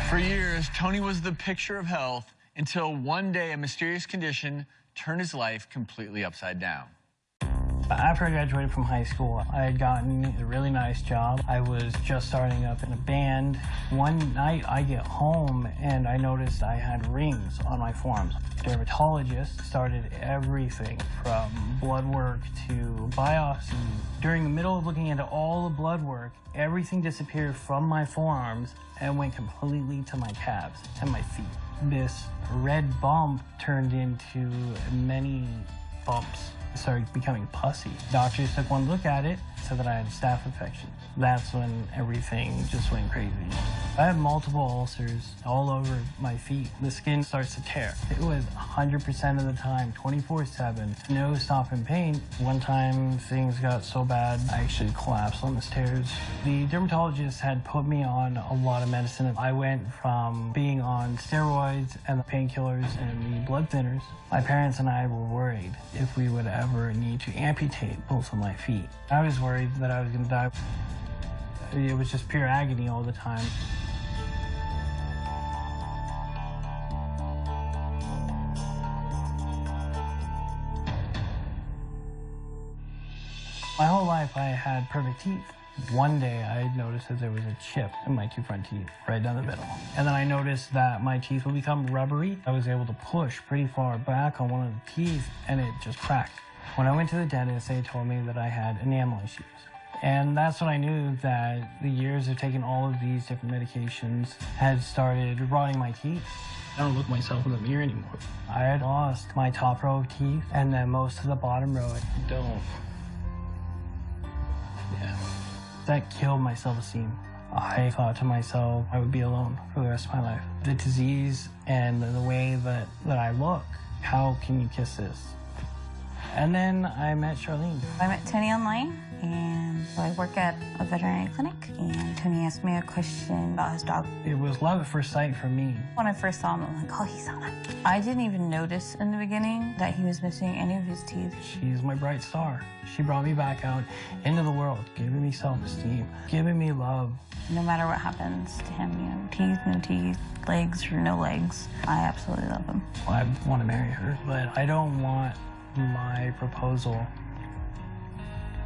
For years, Tony was the picture of health until one day a mysterious condition turned his life completely upside down. After I graduated from high school, I had gotten a really nice job. I was just starting up in a band. One night I get home and I noticed I had rings on my forearms. Dermatologist started everything from blood work to biopsy. During the middle of looking into all the blood work, everything disappeared from my forearms and went completely to my calves and my feet. This red bump turned into many bumps. Started becoming pussy. Doctors took one look at it, said that I had a staph infection. That's when everything just went crazy. I have multiple ulcers all over my feet. The skin starts to tear. It was 100% of the time, 24/7, no stopping pain. One time things got so bad, I actually collapsed on the stairs. The dermatologist had put me on a lot of medicine. I went from being on steroids and painkillers and the blood thinners. My parents and I were worried if we would ever need to amputate both of my feet. I was worried that I was going to die. It was just pure agony all the time. My whole life I had perfect teeth. One day I noticed that there was a chip in my two front teeth, right down the middle. And then I noticed that my teeth would become rubbery. I was able to push pretty far back on one of the teeth and it just cracked. When I went to the dentist, they told me that I had enamel issues. And that's when I knew that the years of taking all of these different medications had started rotting my teeth. I don't look myself in the mirror anymore. I had lost my top row of teeth and then most of the bottom row. I don't. Yeah. That killed my self-esteem. I thought to myself I would be alone for the rest of my life. The disease and the way that I look, how can you kiss this? And then I met Charlene. I met Tony online, and I work at a veterinary clinic, and Tony asked me a question about his dog. It was love at first sight for me. When I first saw him, I'm like, oh, he's on. I didn't even notice in the beginning that he was missing any of his teeth. She's my bright star. She brought me back out into the world, giving me self-esteem, giving me love. No matter what happens to him, you know, teeth, no teeth, legs or no legs, I absolutely love him. I want to marry her, but I don't want my proposal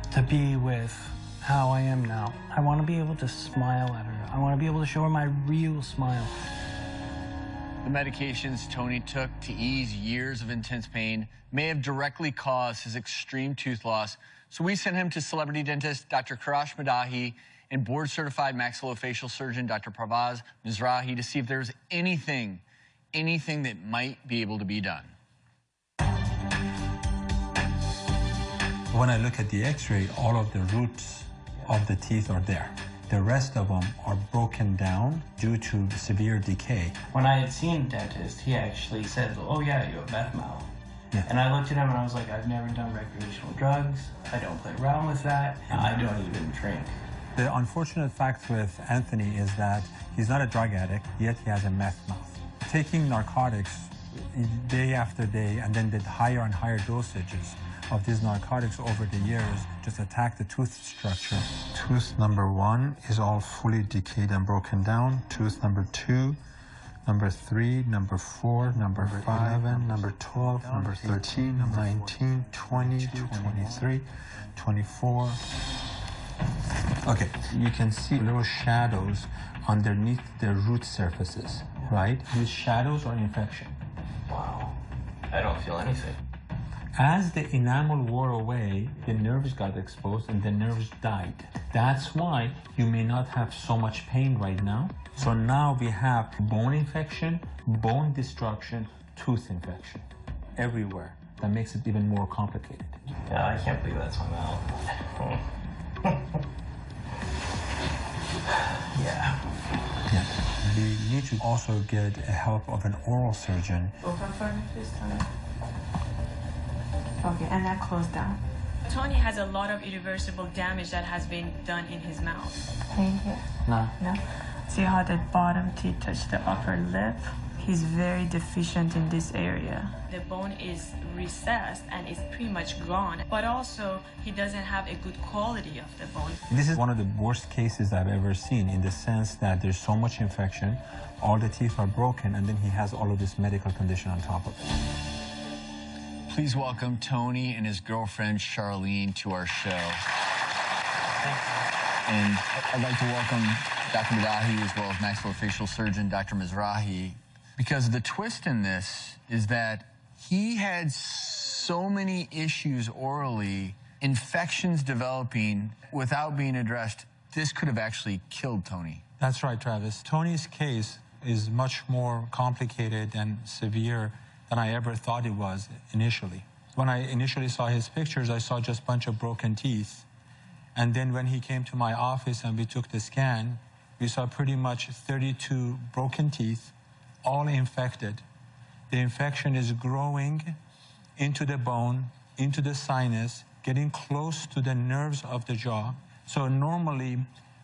to be with how I am now. I want to be able to smile at her. I want to be able to show her my real smile. The medications Tony took to ease years of intense pain may have directly caused his extreme tooth loss, so we sent him to celebrity dentist Dr. Karash Maddahi and board-certified maxillofacial surgeon Dr. Parvaz Mizrahi to see if there's anything that might be able to be done. When I look at the x-ray, all of the roots of the teeth are there. The rest of them are broken down due to severe decay. When I had seen a dentist, he actually said, oh yeah, you have meth mouth. Yeah. And I looked at him and I was like, I've never done recreational drugs. I don't play around with that. I don't even drink. The unfortunate fact with Anthony is that he's not a drug addict, yet he has a meth mouth. Taking narcotics day after day and then did higher and higher dosages of these narcotics over the years just attack the tooth structure. Tooth number 1 is all fully decayed and broken down. Tooth number 2, number 3, number 4, number 5, number 12, number 13, 19, 20, 23, 24. Okay, you can see little shadows underneath the root surfaces, right? These shadows are infection. Wow, I don't feel anything. As the enamel wore away, the nerves got exposed and the nerves died. That's why you may not have so much pain right now. So now we have bone infection, bone destruction, tooth infection everywhere. That makes it even more complicated. Yeah, I can't believe that's my mouth. Yeah. We need to also get help of an oral surgeon. Open for me this time. Okay, and that closed down. Tony has a lot of irreversible damage that has been done in his mouth. Pain here? No. No. See how the bottom teeth touch the upper lip? He's very deficient in this area. The bone is recessed and is pretty much gone, but also he doesn't have a good quality of the bone. This is one of the worst cases I've ever seen, in the sense that there's so much infection, all the teeth are broken, and then he has all of this medical condition on top of it. Please welcome Tony and his girlfriend, Charlene, to our show. Thank you. And I'd like to welcome Dr. Maddahi, as well as maxillofacial surgeon Dr. Mizrahi, because the twist in this is that he had so many issues orally, infections developing without being addressed. This could have actually killed Tony. That's right, Travis. Tony's case is much more complicated and severe than I ever thought it was initially. When I initially saw his pictures, I saw just a bunch of broken teeth. And then when he came to my office and we took the scan, we saw pretty much 32 broken teeth, all infected. The infection is growing into the bone, into the sinus, getting close to the nerves of the jaw. So normally,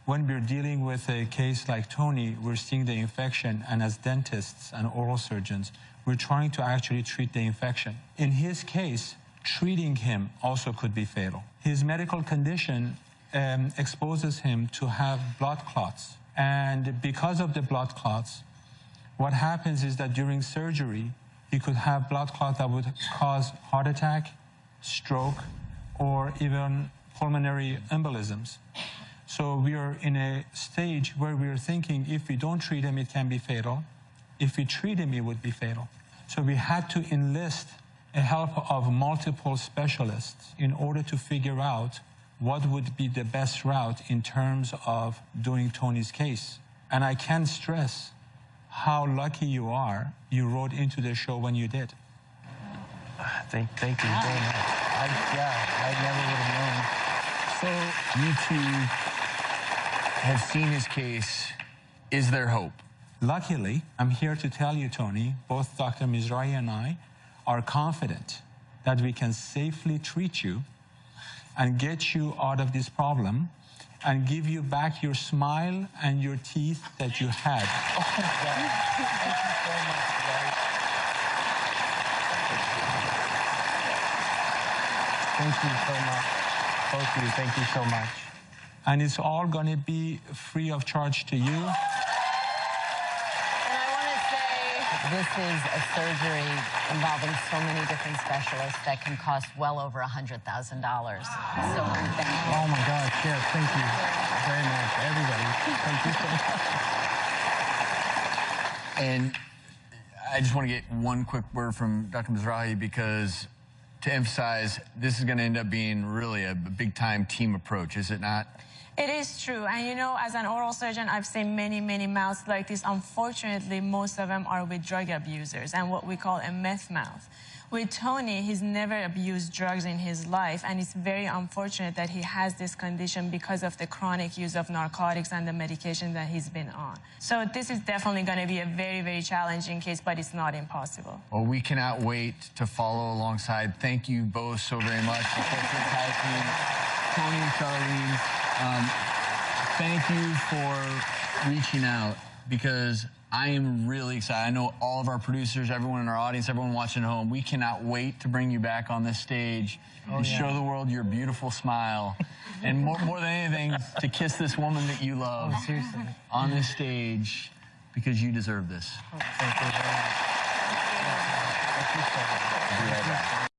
when we're dealing with a case like Tony, we're seeing the infection, and as dentists and oral surgeons, we're trying to actually treat the infection. In his case, treating him also could be fatal. His medical condition exposes him to have blood clots. And because of the blood clots, what happens is that during surgery, he could have blood clot that would cause heart attack, stroke, or even pulmonary embolisms. So we are in a stage where we are thinking, if we don't treat him, it can be fatal. If we treat him, it would be fatal. So we had to enlist the help of multiple specialists in order to figure out what would be the best route in terms of doing Tony's case. And I can't stress how lucky you are you wrote into the show when you did. Thank you very much. I never would have known. So you two have seen his case. Is there hope? Luckily, I'm here to tell you, Tony, both Dr. Mizrahi and I are confident that we can safely treat you and get you out of this problem and give you back your smile and your teeth that you had. Oh, my God. Thank you so much, guys. Thank you so much. Both of you, thank you so much. And it's all going to be free of charge to you. And I want to say this is a surgery involving so many different specialists that can cost well over $100,000. So thank you. Oh my gosh, yes, thank you very much, everybody. Thank you so much. And I just want to get one quick word from Dr. Mizrahi, because to emphasize, this is going to end up being really a big-time team approach, is it not? It is true. And you know, as an oral surgeon, I've seen many, many mouths like this. Unfortunately, most of them are with drug abusers and what we call a meth mouth. With Tony, he's never abused drugs in his life, and it's very unfortunate that he has this condition because of the chronic use of narcotics and the medication that he's been on. So this is definitely going to be a very, very challenging case, but it's not impossible. Well, we cannot wait to follow alongside. Thank you both so very much. The entire team, Tony and Charlene, thank you for reaching out, because I am really excited. I know all of our producers, everyone in our audience, everyone watching at home, we cannot wait to bring you back on this stage and show the world your beautiful smile. And more than anything, to kiss this woman that you love on this stage, because you deserve this. Thank you very much. Thank you so much. Be right back.